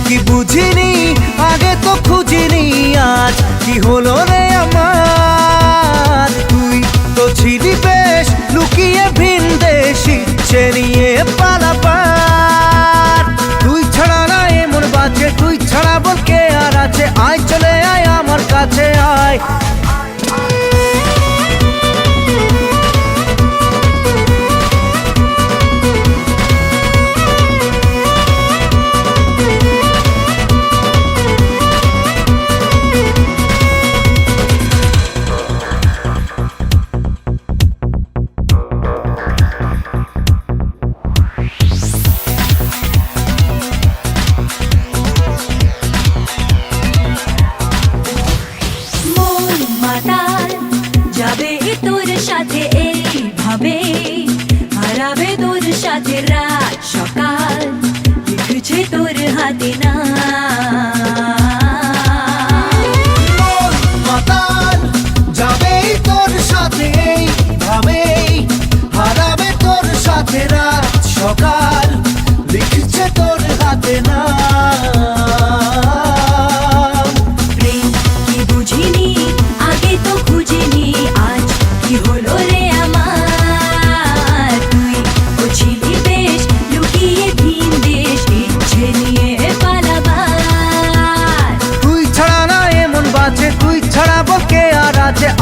কি বুঝিনি আগে তো খুঁজিনি, আজ কি হলো রে আমার। তুই তো ছিলি বেশ লুকিয়ে ভিন দেশ, ইচ্ছে নিয়ে পালাবার। তুই ছাড়া না এমন বাঁচে, তুই ছাড়া বল কে আর আছে। আয় চলে আয় আমার কাছে আয়। যাবে তোর সাথে এইভাবে, হারাবে তোর সাথে রাত সকাল, লিখছে তোর হাতে না। যাবে তোর সাথে এইভাবে, হারাবে তোর সাথে রাত সকাল, লিখছে তোর হাতে না।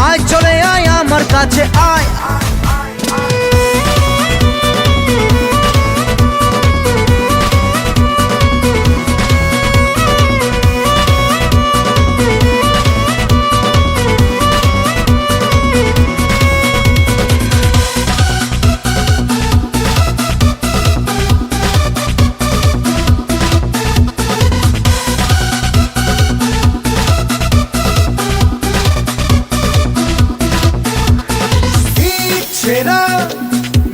আয় চলে আয় আমার কাছে আয়।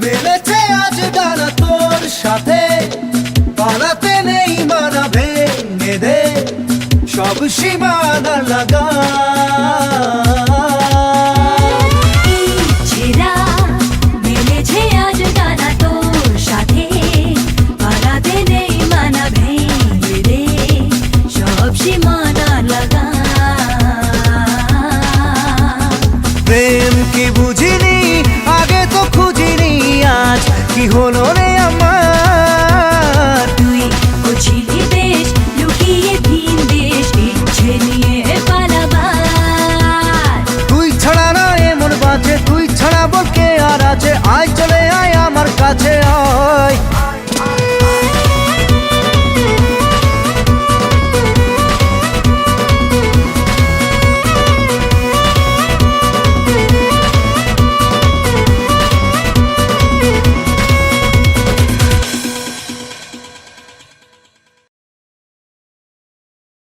মেলেছে আজ ডানা তোর সাথে, পালাতে নেই মানা, ভেঙে দে সব সীমানা লাগা।